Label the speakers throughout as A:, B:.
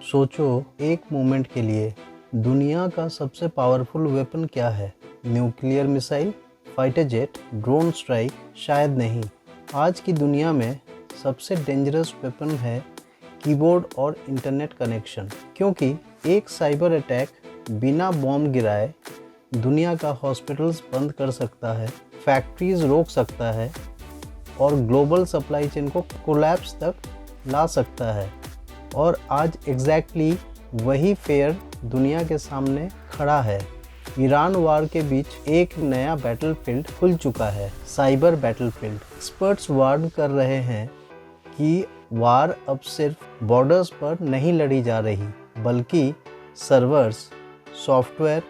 A: सोचो एक मोमेंट के लिए, दुनिया का सबसे पावरफुल वेपन क्या है? Nuclear missile, fighter jet, drone strike? शायद नहीं। आज की दुनिया में सबसे डेंजरस वेपन है कीबोर्ड और इंटरनेट कनेक्शन, क्योंकि एक साइबर अटैक बिना बॉम्ब गिराए दुनिया का हॉस्पिटल्स बंद कर सकता है, फैक्ट्रीज रोक सकता है और ग्लोबल सप्लाई चेन को कोलैप्स तक ला सकता है। और आज एग्जैक्टली वही फेयर दुनिया के सामने खड़ा है। ईरान वार के बीच एक नया बैटलफील्ड खुल चुका है, साइबर बैटलफील्ड। एक्सपर्ट्स वार्न कर रहे हैं कि वार अब सिर्फ बॉर्डर्स पर नहीं लड़ी जा रही, बल्कि सर्वर्स, सॉफ्टवेयर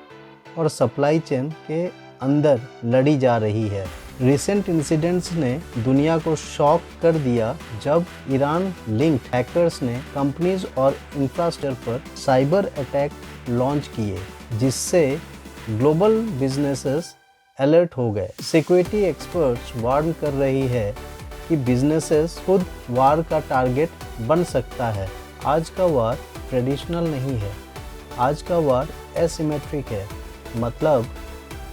A: और सप्लाई चेन के अंदर लड़ी जा रही है। रिसेंट इंसिडेंट्स ने दुनिया को शॉक कर दिया जब ईरान लिंक्ड हैकर्स ने कंपनीज और इंफ्रास्ट्रक्चर पर साइबर अटैक लॉन्च किए, जिससे ग्लोबल बिजनेसेस अलर्ट हो गए। सिक्योरिटी एक्सपर्ट्स वार्न कर रही है कि बिजनेसेस खुद वार का टारगेट बन सकता है। आज का वार ट्रेडिशनल नहीं है, आज का वार एसिमेट्रिक है। मतलब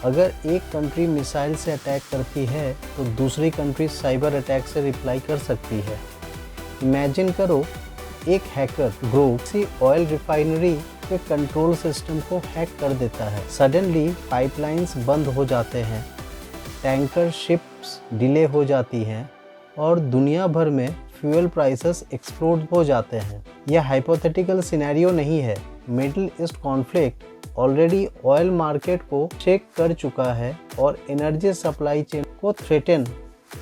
A: अगर एक कंट्री मिसाइल से अटैक करती है तो दूसरी कंट्री साइबर अटैक से रिप्लाई कर सकती है। इमेजिन करो, एक हैकर ग्रुप किसी ऑयल रिफाइनरी के कंट्रोल सिस्टम को हैक कर देता है। सडनली पाइपलाइंस बंद हो जाते हैं, टैंकर शिप्स डिले हो जाती हैं और दुनिया भर में फ्यूल प्राइसेस एक्सप्लोड हो जाते हैं। यह हाइपोथेटिकल सिनेरियो नहीं है। Middle east conflict already oil market को शेक कर चुका है और एनर्जी सप्लाई चेन को थ्रेटन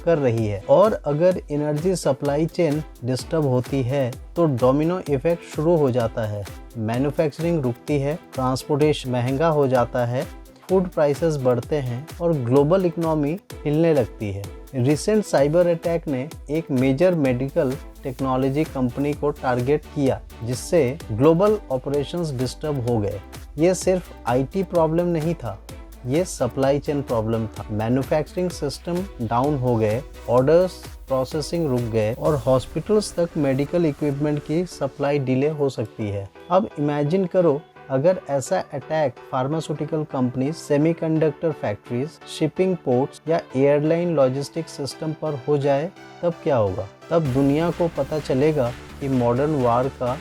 A: कर रही है। और अगर एनर्जी सप्लाई चेन डिस्टर्ब होती है तो डोमिनो इफेक्ट शुरू हो जाता है। मैन्युफैक्चरिंग रुकती है, ट्रांसपोर्टेशन महंगा हो जाता है, फूड प्राइसेस बढ़ते हैं और ग्लोबल इकोनॉमी हिलने लगती है। रिसेंट साइबर अटैक ने एक मेजर मेडिकल टेक्नोलॉजी कंपनी को टारगेट किया, जिससे ग्लोबल ऑपरेशंस डिस्टर्ब हो गए। ये सिर्फ आईटी प्रॉब्लम नहीं था, ये सप्लाई चेन प्रॉब्लम था। मैन्युफैक्चरिंग सिस्टम डाउन हो गए, ऑर्डर्स प्रोसेसिंग रुक गए और हॉस्पिटल्स तक मेडिकल इक्विपमेंट की सप्लाई डिले हो सकती है। अब इमेजिन करो, अगर ऐसा attack pharmaceutical companies, semiconductor factories, shipping ports या एयरलाइन लॉजिस्टिक्स सिस्टम पर हो जाए, तब क्या होगा? तब दुनिया को पता चलेगा कि मॉडर्न वार का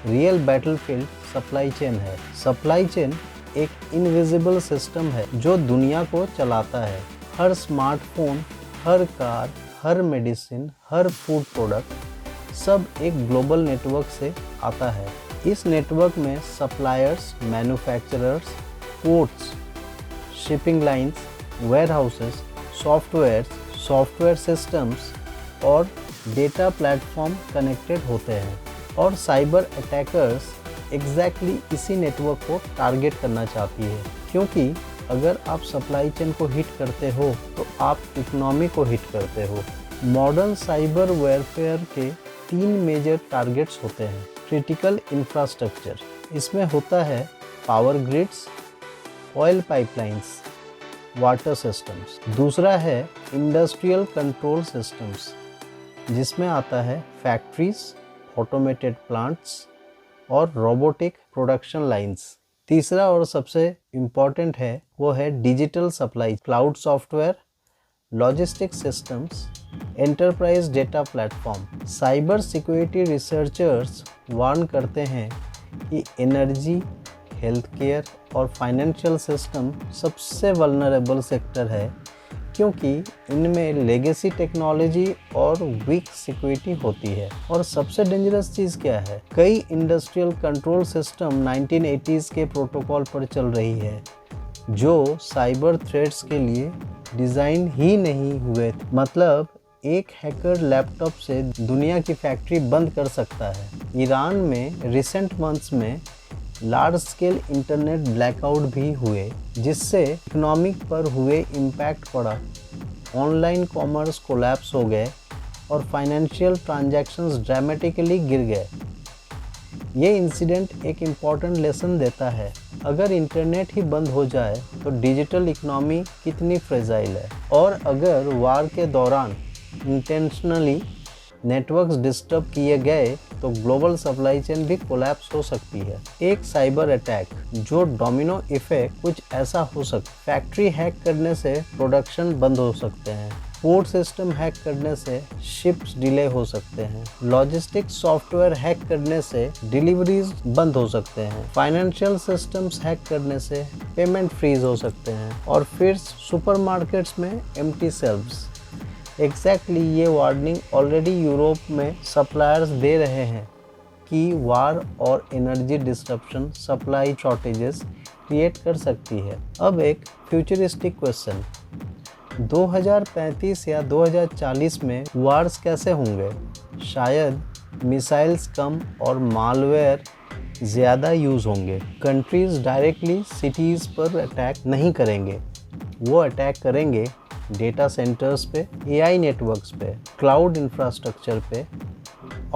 A: रियल बैटलफील्ड सप्लाई चेन है। सप्लाई चेन एक इनविजिबल सिस्टम है जो दुनिया को चलाता है। हर स्मार्टफोन, हर कार, हर मेडिसिन, हर फूड प्रोडक्ट सब एक ग्लोबल नेटवर्क से आता है। इस नेटवर्क में suppliers, manufacturers, ports, shipping lines, warehouses, software systems और डेटा प्लेटफॉर्म कनेक्टेड होते हैं। और साइबर अटैकर्स एग्जैक्टली इसी नेटवर्क को टारगेट करना चाहती है, क्योंकि अगर आप सप्लाई चेन को हिट करते हो तो आप इकोनॉमी को हिट करते हो। मॉडर्न साइबर वेयरफेयर के 3 मेजर टारगेट्स होते हैं। क्रिटिकल इंफ्रास्ट्रक्चर, इसमें होता है power grids, oil pipelines, water systems. दूसरा है इंडस्ट्रियल कंट्रोल सिस्टम्स, जिसमें आता है फैक्ट्रीज, ऑटोमेटेड प्लांट्स और रोबोटिक प्रोडक्शन लाइंस। तीसरा और सबसे इम्पॉर्टेंट है वो है digital supply, cloud software, logistics systems, enterprise data platform. Cyber security researchers warn करते हैं कि एनर्जी, हेल्थ केयर और फाइनेंशियल सिस्टम सबसे वल्नरेबल सेक्टर है, क्योंकि इनमें लेगेसी टेक्नोलॉजी और वीक सिक्योरिटी होती है। और सबसे डेंजरस चीज़ क्या है? कई इंडस्ट्रियल कंट्रोल सिस्टम 1980s के प्रोटोकॉल पर चल रही है, जो साइबर थ्रेट्स के लिए डिज़ाइन ही नहीं हुए थे। मतलब एक हैकर लैपटॉप से दुनिया की फैक्ट्री बंद कर सकता है। ईरान में रिसेंट मंथ्स में लार्ज स्केल इंटरनेट ब्लैकआउट भी हुए, जिससे इकोनॉमिक पर हुए इम्पैक्ट पड़ा। ऑनलाइन कॉमर्स कोलैप्स हो गए और फाइनेंशियल ट्रांजैक्शंस ड्रामेटिकली गिर गए। ये इंसिडेंट एक इम्पॉर्टेंट लेसन देता है। अगर इंटरनेट ही बंद हो जाए तो डिजिटल इकोनॉमी कितनी फ्रेजाइल है। और अगर वार के दौरान इंटेंशनली नेटवर्क्स डिस्टर्ब किए गए तो ग्लोबल सप्लाई चेन भी कोलैप्स हो सकती है। एक साइबर अटैक जो डोमिनो इफेक्ट कुछ ऐसा हो सकता है। फैक्ट्री हैक करने से प्रोडक्शन बंद हो सकते हैं। पोर्ट सिस्टम हैक करने से शिप्स डिले हो सकते हैं। लॉजिस्टिक्स सॉफ्टवेयर हैक करने से डिलीवरीज बंद हो सकते हैं। फाइनेंशियल सिस्टम्स हैक करने से पेमेंट फ्रीज हो सकते हैं। और फिर सुपरमार्केट्स में एम्प्टी शेल्व्स। एग्जैक्टली ये वार्निंग ऑलरेडी यूरोप में सप्लायर्स दे रहे हैं कि वार और energy disruption supply shortages create कर सकती है। अब एक फ्यूचरिस्टिक क्वेश्चन, 2035 या 2040 में वार्स कैसे होंगे? शायद मिसाइल्स कम और मालवेयर ज़्यादा यूज़ होंगे। कंट्रीज डायरेक्टली सिटीज़ पर अटैक नहीं करेंगे, वो अटैक करेंगे डेटा सेंटर्स पे, एआई नेटवर्क्स पे, क्लाउड इंफ्रास्ट्रक्चर पे,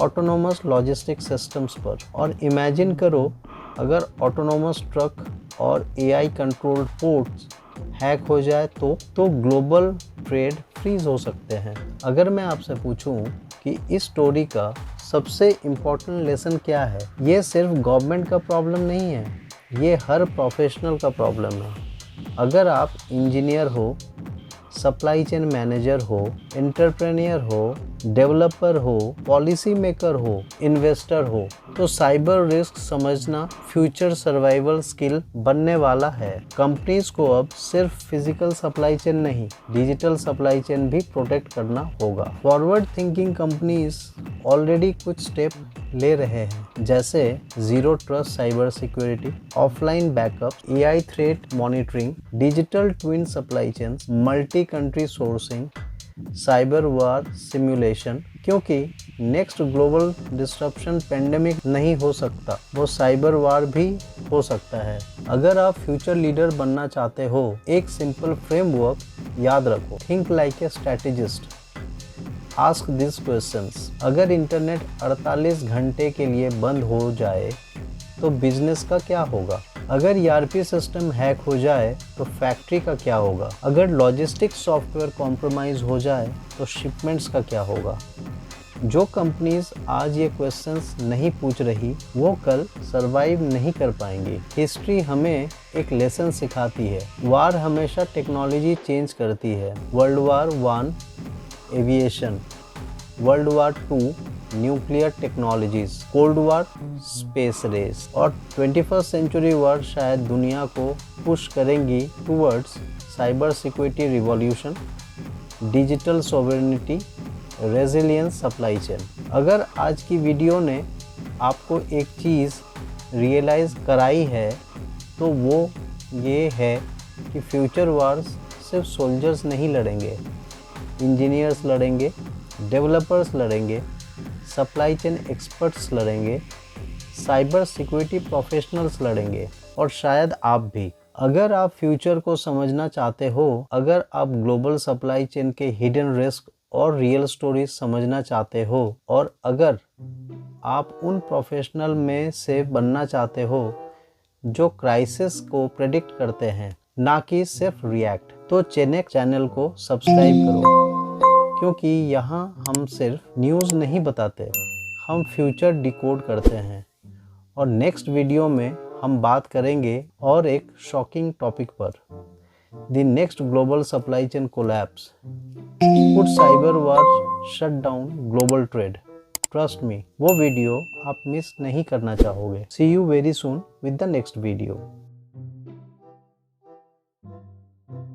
A: ऑटोनोमस लॉजिस्टिक सिस्टम्स पर। और इमेजिन करो अगर ऑटोनोमस ट्रक और एआई कंट्रोल्ड पोर्ट्स हैक हो जाए तो ग्लोबल ट्रेड फ्रीज हो सकते हैं। अगर मैं आपसे पूछूं कि इस स्टोरी का सबसे इम्पोर्टेंट लेसन क्या है, ये सिर्फ गवर्नमेंट का प्रॉब्लम नहीं है, ये हर प्रोफेशनल का प्रॉब्लम है। अगर आप इंजीनियर हो, सप्लाई चेन मैनेजर हो, एंटरप्रेन्योर हो, डेवलपर हो, पॉलिसी मेकर हो, इन्वेस्टर हो, तो साइबर रिस्क समझना फ्यूचर सर्वाइवल स्किल बनने वाला है। कंपनीज को अब सिर्फ फिजिकल सप्लाई चेन नहीं, डिजिटल सप्लाई चेन भी प्रोटेक्ट करना होगा। फॉरवर्ड थिंकिंग कंपनीज ऑलरेडी कुछ स्टेप ले रहे हैं, जैसे zero trust cyber security, offline backup, AI threat monitoring, digital twin supply chains, multi country sourcing, cyber वार सिमुलेशन। क्योंकि नेक्स्ट ग्लोबल डिस्ट्रप्शन पेंडेमिक नहीं हो सकता, वो साइबर वार भी हो सकता है। अगर आप फ्यूचर लीडर बनना चाहते हो, एक सिंपल फ्रेमवर्क याद रखो, think like a strategist, ask this questions. अगर इंटरनेट 48 घंटे के लिए बंद हो जाए तो बिजनेस का क्या होगा? अगर ईआरपी सिस्टम हैक हो जाए तो फैक्ट्री का क्या होगा? अगर लॉजिस्टिक्स सॉफ्टवेयर कॉम्प्रोमाइज हो जाए तो शिपमेंट्स का क्या होगा? जो कंपनीज आज ये क्वेश्चंस नहीं पूछ रही, वो कल सरवाइव नहीं कर पाएंगी। हिस्ट्री हमें एक लेसन सिखाती है, वार हमेशा टेक्नोलॉजी चेंज करती है। World war 1 aviation, world war 2 nuclear technologies, cold war space race, और 21st सेंचुरी वार शायद दुनिया को पुश करेंगी towards cyber security revolution, digital sovereignty, resilience supply chain. अगर आज की वीडियो ने आपको एक चीज़ रियलाइज़ कराई है तो वो ये है कि फ्यूचर वार्स सिर्फ सोल्जर्स नहीं लड़ेंगे, इंजीनियर्स लड़ेंगे, डेवलपर्स लड़ेंगे, सप्लाई चेन एक्सपर्ट्स लड़ेंगे, साइबर सिक्योरिटी प्रोफेशनल्स लड़ेंगे, और शायद आप भी। अगर आप फ्यूचर को समझना चाहते हो, अगर आप ग्लोबल सप्लाई चेन के हिडन रिस्क और रियल स्टोरीज समझना चाहते हो, और अगर आप उन प्रोफेशनल में से बनना चाहते हो जो क्राइसिस को प्रेडिक्ट करते हैं, ना कि सिर्फ रिएक्ट, तो चेनेक चैनल को सब्सक्राइब करो, क्योंकि यहाँ हम सिर्फ न्यूज़ नहीं बताते, हम फ्यूचर डिकोड करते हैं। और नेक्स्ट वीडियो में हम बात करेंगे और एक शॉकिंग टॉपिक पर, the next global supply chain collapse, could cyber war shut down global trade. Trust me, वो वीडियो आप मिस नहीं करना चाहोगे। See you very soon with the next video.